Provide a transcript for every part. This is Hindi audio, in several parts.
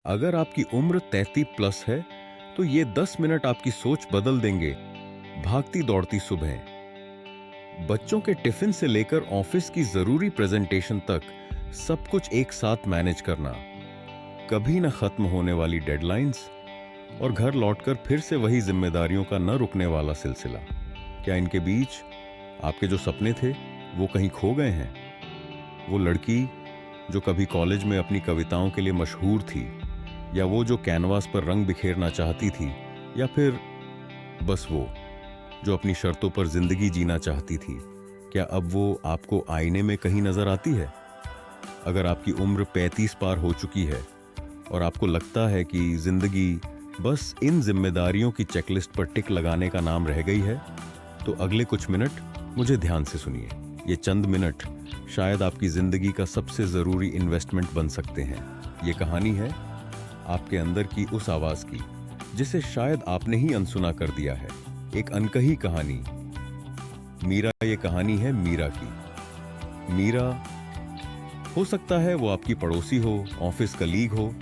अगर आपकी उम्र 33 प्लस है, तो ये 10 मिनट आपकी सोच बदल देंगे। भागती दौड़ती सुबह, बच्चों के टिफिन से लेकर ऑफिस की जरूरी प्रेजेंटेशन तक सब कुछ एक साथ मैनेज करना, कभी न खत्म होने वाली डेडलाइंस और घर लौटकर फिर से वही जिम्मेदारियों का न रुकने वाला सिलसिला। क्या इनके बीच आपके जो सपने थे वो कहीं खो गए हैं? वो लड़की जो कभी कॉलेज में अपनी कविताओं के लिए मशहूर थी, या वो जो कैनवास पर रंग बिखेरना चाहती थी, या फिर बस वो जो अपनी शर्तों पर जिंदगी जीना चाहती थी, क्या अब वो आपको आईने में कहीं नजर आती है? अगर आपकी उम्र 35 पार हो चुकी है और आपको लगता है कि जिंदगी बस इन जिम्मेदारियों की चेकलिस्ट पर टिक लगाने का नाम रह गई है, तो अगले कुछ मिनट मुझे ध्यान से सुनिए। ये चंद मिनट शायद आपकी जिंदगी का सबसे जरूरी इन्वेस्टमेंट बन सकते हैं। ये कहानी है आपके अंदर की उस आवाज की जिसे शायद आपने ही अनसुना कर दिया है। एक अनकही कहानी। मीरा। ये कहानी है मीरा की। मीरा, हो सकता है वो आपकी पड़ोसी हो, ऑफिस कलीग हो,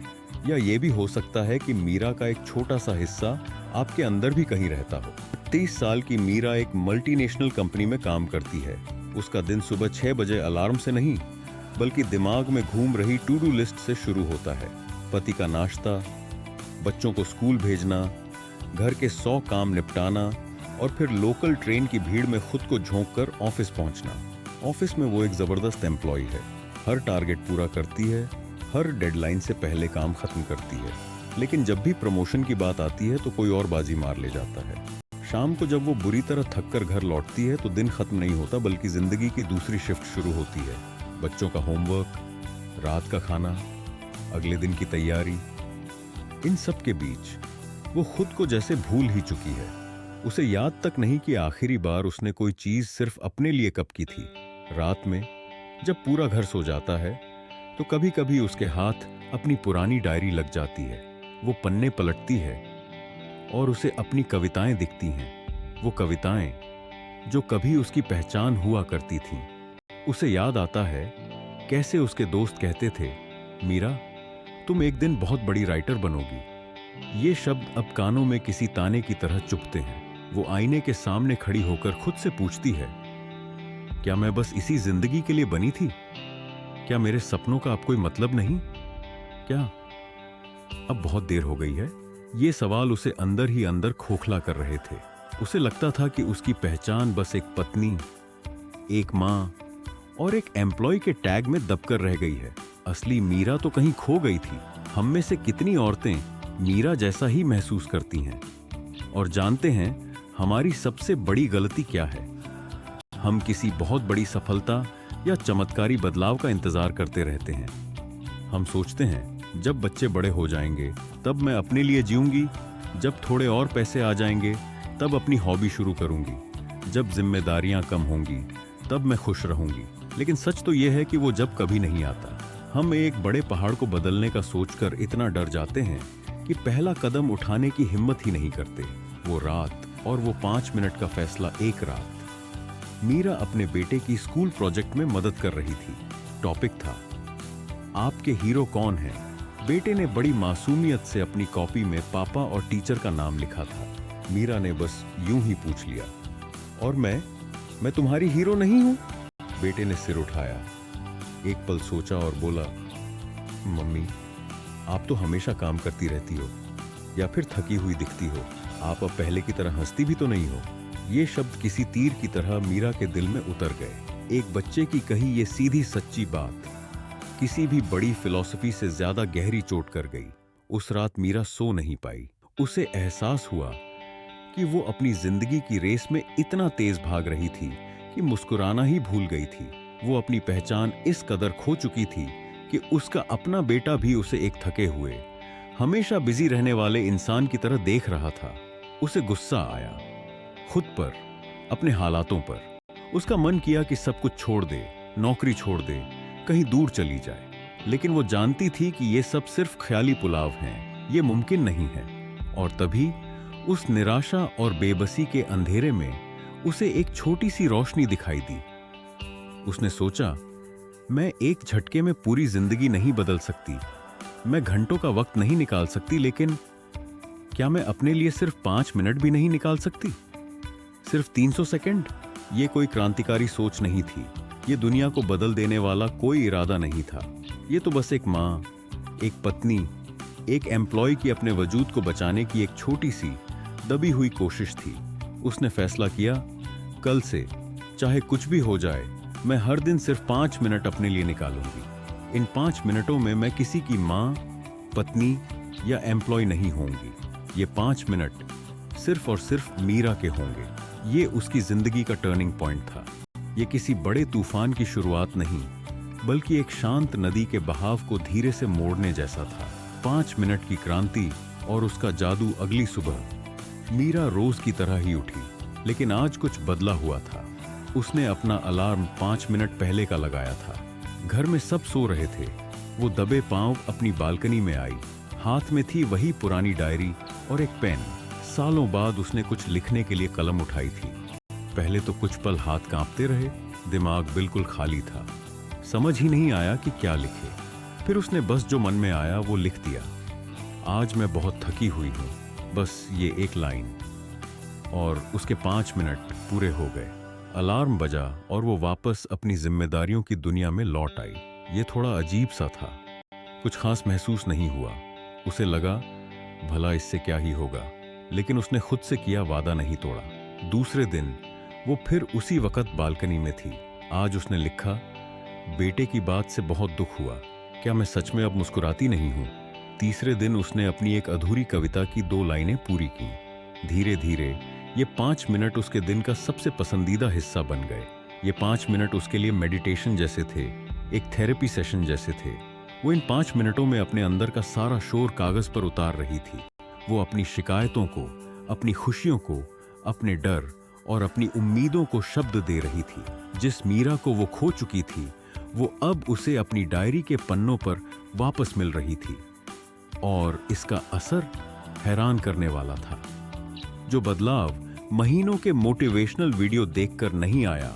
या ये भी हो सकता है कि मीरा का एक छोटा सा हिस्सा आपके अंदर भी कहीं रहता हो। 30 साल की मीरा एक मल्टीनेशनल कंपनी में काम करती है। उसका दिन सुबह 6 बजे अलार्म से नहीं, बल्कि दिमाग में घूम रही टू डू लिस्ट से शुरू होता है। पति का नाश्ता, बच्चों को स्कूल भेजना, घर के 100 काम निपटाना और फिर लोकल ट्रेन की भीड़ में खुद को झोंक कर ऑफिस पहुंचना। ऑफिस में वो एक जबरदस्त एम्प्लॉय है। हर टारगेट पूरा करती है, हर डेडलाइन से पहले काम खत्म करती है। लेकिन जब भी प्रमोशन की बात आती है तो कोई और बाजी मार ले जाता है। शाम को जब वो बुरी तरह थक कर घर लौटती है तो दिन खत्म नहीं होता, बल्कि जिंदगी की दूसरी शिफ्ट शुरू होती है। बच्चों का होमवर्क, रात का खाना, अगले दिन की तैयारी। इन सब के बीच वो खुद को जैसे भूल ही चुकी है। उसे याद तक नहीं कि आखिरी बार उसने कोई चीज सिर्फ अपने लिए कब की थी। रात में जब पूरा घर सो जाता है तो कभी कभी उसके हाथ अपनी पुरानी डायरी लग जाती है। वो पन्ने पलटती है और उसे अपनी कविताएं दिखती हैं। वो कविताएं जो कभी उसकी पहचान हुआ करती थीं। उसे याद आता है कैसे उसके दोस्त कहते थे, मीरा, तुम एक दिन बहुत बड़ी राइटर बनोगी। ये शब्द अब कानों में किसी ताने की तरह चुभते हैं। वो आईने के सामने खड़ी होकर खुद से पूछती है, क्या मैं बस इसी जिंदगी के लिए बनी थी? क्या मेरे सपनों का अब कोई मतलब नहीं? क्या अब बहुत देर हो गई है? ये सवाल उसे अंदर ही अंदर खोखला कर रहे थे। उसे लगता था कि उसकी पहचान बस एक पत्नी, एक मां और एक एम्प्लॉय के टैग में दबकर रह गई है। असली मीरा तो कहीं खो गई थी। हम में से कितनी औरतें मीरा जैसा ही महसूस करती हैं? और जानते हैं हमारी सबसे बड़ी गलती क्या है? हम किसी बहुत बड़ी सफलता या चमत्कारी बदलाव का इंतजार करते रहते हैं। हम सोचते हैं जब बच्चे बड़े हो जाएंगे तब मैं अपने लिए जीऊंगी, जब थोड़े और पैसे आ जाएंगे तब अपनी हॉबी शुरू करूंगी, जब जिम्मेदारियां कम होंगी तब मैं खुश रहूंगी। लेकिन सच तो यह है कि वो जब कभी नहीं आता। हम एक बड़े पहाड़ को बदलने का सोचकर इतना डर जाते हैं कि पहला कदम उठाने की हिम्मत ही नहीं करते। वो रात और वो 5 मिनट का फैसला एक रात। मीरा अपने बेटे की स्कूल प्रोजेक्ट में मदद कर रही थी। टॉपिक था, आपके हीरो कौन है? बेटे ने बड़ी मासूमियत से अपनी कॉपी में पापा और टीचर का नाम लिखा था। मीरा ने बस यूं ही पूछ लिया, और मैं तुम्हारी हीरो नहीं हूं? बेटे ने सिर उठाया, एक पल सोचा और बोला, मम्मी, आप तो हमेशा काम करती रहती हो, या फिर थकी हुई दिखती हो। आप अब पहले की तरह हंसती भी तो नहीं हो। ये शब्द किसी तीर की तरह मीरा के दिल में उतर गए। एक बच्चे की कही ये सीधी सच्ची बात किसी भी बड़ी फिलॉसफी से ज्यादा गहरी चोट कर गई। उस रात मीरा सो नहीं पाई। उसे एहसास हुआ कि वो अपनी जिंदगी की रेस में इतना तेज भाग रही थी कि मुस्कुराना ही भूल गई थी। वो अपनी पहचान इस कदर खो चुकी थी कि उसका अपना बेटा भी उसे एक थके हुए, हमेशा बिजी रहने वाले इंसान की तरह देख रहा था। उसे गुस्सा आया, खुद पर, अपने हालातों पर। उसका मन किया कि सब कुछ छोड़ दे, नौकरी छोड़ दे, कहीं दूर चली जाए। लेकिन वो जानती थी कि ये सब सिर्फ ख्याली पुलाव हैं, ये मुमकिन नहीं है। और तभी उस निराशा और बेबसी के अंधेरे में उसे एक छोटी सी रोशनी दिखाई दी। उसने सोचा, मैं एक झटके में पूरी जिंदगी नहीं बदल सकती, मैं घंटों का वक्त नहीं निकाल सकती, लेकिन क्या मैं अपने लिए सिर्फ 5 मिनट भी नहीं निकाल सकती? सिर्फ 300 सेकंड? ये कोई क्रांतिकारी सोच नहीं थी। ये दुनिया को बदल देने वाला कोई इरादा नहीं था। ये तो बस एक माँ, एक पत्नी, एक एम्प्लॉय की अपने वजूद को बचाने की एक छोटी सी दबी हुई कोशिश थी। उसने फैसला किया, कल से चाहे कुछ भी हो जाए, मैं हर दिन सिर्फ 5 मिनट अपने लिए निकालूंगी। इन 5 मिनटों में मैं किसी की माँ, पत्नी या एम्प्लॉय नहीं होंगी। ये 5 मिनट सिर्फ और सिर्फ मीरा के होंगे। ये उसकी जिंदगी का टर्निंग पॉइंट था। ये किसी बड़े तूफान की शुरुआत नहीं, बल्कि एक शांत नदी के बहाव को धीरे से मोड़ने जैसा था। 5 मिनट की क्रांति और उसका जादू। अगली सुबह मीरा रोज की तरह ही उठी, लेकिन आज कुछ बदला हुआ था। उसने अपना अलार्म 5 मिनट पहले का लगाया था। घर में सब सो रहे थे। वो दबे पांव अपनी बालकनी में आई। हाथ में थी वही पुरानी डायरी और एक पेन। सालों बाद उसने कुछ लिखने के लिए कलम उठाई थी। पहले तो कुछ पल हाथ कांपते रहे, दिमाग बिल्कुल खाली था। समझ ही नहीं आया कि क्या लिखे। फिर उसने बस जो मन में आया वो लिख दिया। आज मैं बहुत थकी हुई हूँ, बस ये एक लाइन। और उसके 5 मिनट पूरे हो गए। अलार्म बजा और वो वापस अपनी जिम्मेदारियों की दुनिया में लौट आई। ये थोड़ा अजीब सा था। कुछ खास महसूस नहीं हुआ। उसे लगा, भला इससे क्या ही होगा। लेकिन उसने खुद से किया वादा नहीं तोड़ा। दूसरे दिन वो फिर उसी वक्त बालकनी में थी। आज उसने लिखा, बेटे की बात से बहुत दुख हुआ। क्या मैं सच में अब मुस्कुराती नहीं हूँ? तीसरे दिन उसने अपनी एक अधूरी कविता की 2 लाइनें पूरी की। धीरे धीरे ये 5 मिनट उसके दिन का सबसे पसंदीदा हिस्सा बन गए। ये 5 मिनट उसके लिए मेडिटेशन जैसे थे, एक थेरेपी सेशन जैसे थे। वो इन 5 मिनटों में अपने अंदर का सारा शोर कागज पर उतार रही थी। वो अपनी शिकायतों को, अपनी खुशियों को, अपने डर और अपनी उम्मीदों को शब्द दे रही थी। जिस मीरा को वो खो चुकी थी, वो अब उसे अपनी डायरी के पन्नों पर वापस मिल रही थी। और इसका असर हैरान करने वाला था। जो बदलाव महीनों के मोटिवेशनल वीडियो देखकर नहीं आया,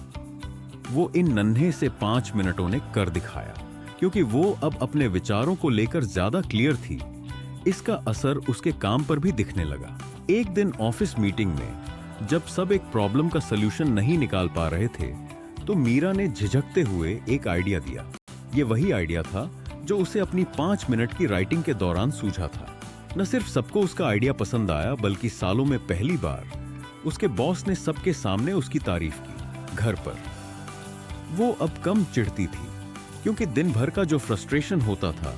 वो इन नन्हे से 5 मिनटों ने कर दिखाया। क्योंकि वो अब अपने विचारों को लेकर ज्यादा क्लियर थी। इसका असर उसके काम पर भी दिखने लगा। एक दिन ऑफिस मीटिंग में जब सब एक प्रॉब्लम का सलूशन नहीं निकाल पा रहे थे, तो मीरा ने झिझकते हुए एक आइडिया दिया। ये वही आइडिया था जो उसे अपनी 5 मिनट की राइटिंग के दौरान सूझा था। न सिर्फ सबको उसका आइडिया पसंद आया, बल्कि सालों में पहली बार उसके बॉस ने सबके सामने उसकी तारीफ की। घर पर वो अब कम चिढ़ती थी, क्योंकि दिन भर का जो फ्रस्ट्रेशन होता था,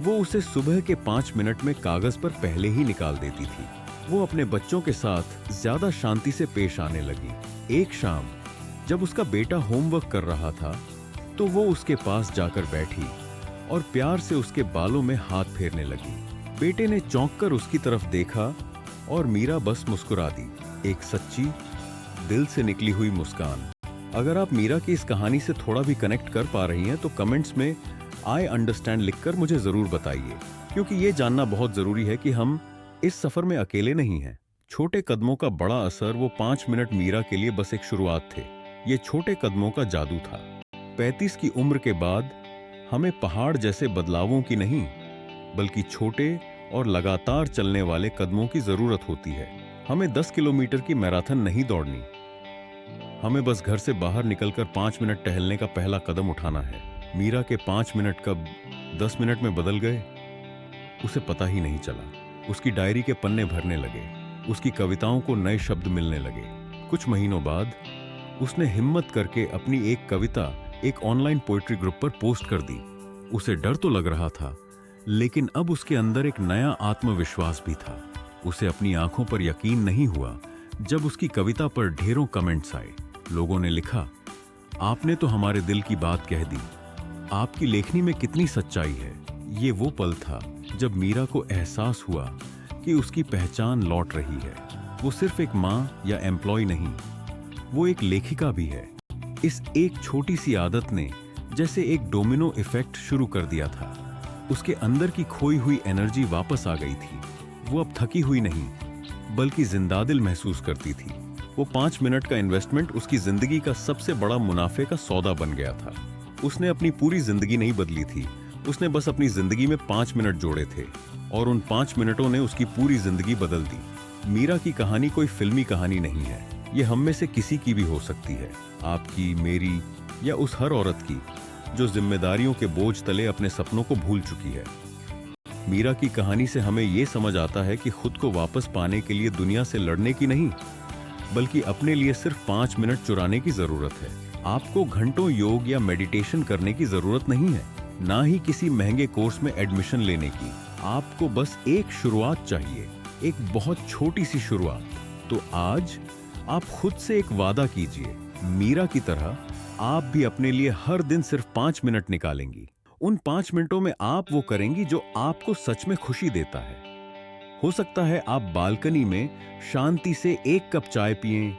वो उसे सुबह के 5 मिनट में कागज पर पहले ही निकाल देती थी। वो अपने बच्चों के साथ ज्यादा शांति से पेश आने लगी। एक शाम जब उसका बेटा होमवर्क कर रहा था, तो वो उसके पास जाकर बैठी और प्यार से उसके बालों में हाथ फेरने लगी। बेटे ने चौंक कर उसकी तरफ देखा और मीरा बस मुस्कुरा दी। एक सच्ची, दिल से निकली हुई मुस्कान। अगर आप मीरा की इस कहानी से थोड़ा भी कनेक्ट कर पा रही हैं, तो कमेंट्स में आई अंडरस्टैंड लिखकर मुझे जरूर बताइए, क्योंकि ये जानना बहुत जरूरी है कि हम इस सफर में अकेले नहीं हैं। छोटे कदमों का बड़ा असर। वो 5 मिनट मीरा के लिए बस एक शुरुआत थे। ये छोटे कदमों का जादू था। 35 की उम्र के बाद हमें पहाड़ जैसे बदलावों की नहीं, बल्कि छोटे और लगातार चलने वाले कदमों की जरूरत होती है। हमें 10 किलोमीटर की मैराथन नहीं दौड़नी। हमें बस घर से बाहर निकलकर 5 मिनट टहलने का पहला कदम उठाना है। मीरा के 5 मिनट कब 10 मिनट में बदल गए, उसे पता ही नहीं चला। उसकी डायरी के पन्ने भरने लगे। उसकी कविताओं को नए शब्द मिलने लगे। कुछ महीनों बाद उसने हिम्मत करके अपनी एक कविता एक ऑनलाइन पोएट्री ग्रुप पर पोस्ट कर दी। उसे डर तो लग रहा था, लेकिन अब उसके अंदर एक नया आत्मविश्वास भी था। उसे अपनी आंखों पर यकीन नहीं हुआ जब उसकी कविता पर ढेरों कमेंट्स आए। लोगों ने लिखा, आपने तो हमारे दिल की बात कह दी। आपकी लेखनी में कितनी सच्चाई है। ये वो पल था जब मीरा को एहसास हुआ कि उसकी पहचान लौट रही है। वो सिर्फ एक माँ या एम्प्लॉय नहीं, वो एक लेखिका भी है। इस एक छोटी सी आदत ने जैसे एक डोमिनो इफेक्ट शुरू कर दिया था। उसके अंदर की खोई हुई एनर्जी वापस आ गई थी। वो अब थकी हुई नहीं, बल्कि जिंदादिल महसूस करती थी। वो 5 मिनट का इन्वेस्टमेंट उसकी जिंदगी का सबसे बड़ा मुनाफे का सौदा बन गया था। उसने अपनी पूरी जिंदगी नहीं बदली थी, उसने बस अपनी जिंदगी में 5 मिनट जोड़े थे और उन 5 मिनटों ने उसकी पूरी जिंदगी बदल दी। मीरा की कहानी कोई फिल्मी कहानी नहीं है। ये हम में से किसी की भी हो सकती है, आपकी, मेरी या उस हर औरत की जो जिम्मेदारियों के बोझ तले अपने सपनों को भूल चुकी है। मीरा की कहानी से हमें यह समझ आता है कि खुद को वापस पाने के लिए दुनिया से लड़ने की नहीं, बल्कि अपने लिए सिर्फ 5 मिनट चुराने की जरूरत है। आपको घंटों योग या मेडिटेशन करने की जरूरत नहीं है, ना ही किसी महंगे कोर्स में एडमिशन लेने की। आपको बस एक शुरुआत चाहिए, एक बहुत छोटी सी शुरुआत। तो आज आप खुद से एक वादा कीजिए, मीरा की तरह आप भी अपने लिए हर दिन सिर्फ 5 मिनट निकालेंगी। उन 5 मिनटों में आप वो करेंगी जो आपको सच में खुशी देता है। हो सकता है आप बालकनी में शांति से एक कप चाय पिएं,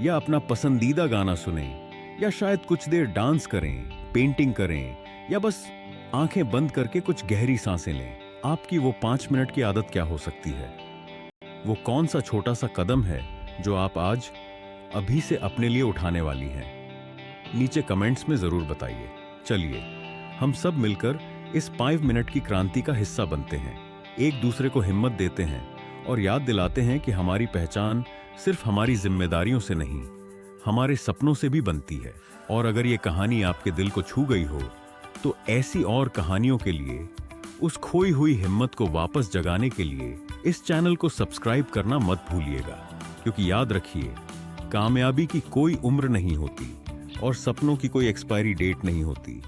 या अपना पसंदीदा गाना सुनें, या शायद कुछ देर डांस करें, पेंटिंग करें, या बस आंखें बंद करके कुछ गहरी सांसें लें। आपकी वो 5 मिनट की आदत क्या हो सकती है? वो कौन सा छोटा सा कदम है जो आप आज अभी से अपने लिए उठाने वाली हैं? नीचे कमेंट्स में जरूर बताइए। चलिए हम सब मिलकर इस 5 मिनट की क्रांति का हिस्सा बनते हैं, एक दूसरे को हिम्मत देते हैं और याद दिलाते हैं कि हमारी पहचान सिर्फ हमारी जिम्मेदारियों से नहीं, हमारे सपनों से भी बनती है। और अगर ये कहानी आपके दिल को छू गई हो, तो ऐसी और कहानियों के लिए, उस खोई हुई हिम्मत को वापस जगाने के लिए इस चैनल को सब्सक्राइब करना मत भूलिएगा। क्योंकि याद रखिए, कामयाबी की कोई उम्र नहीं होती और सपनों की कोई एक्सपायरी डेट नहीं होती।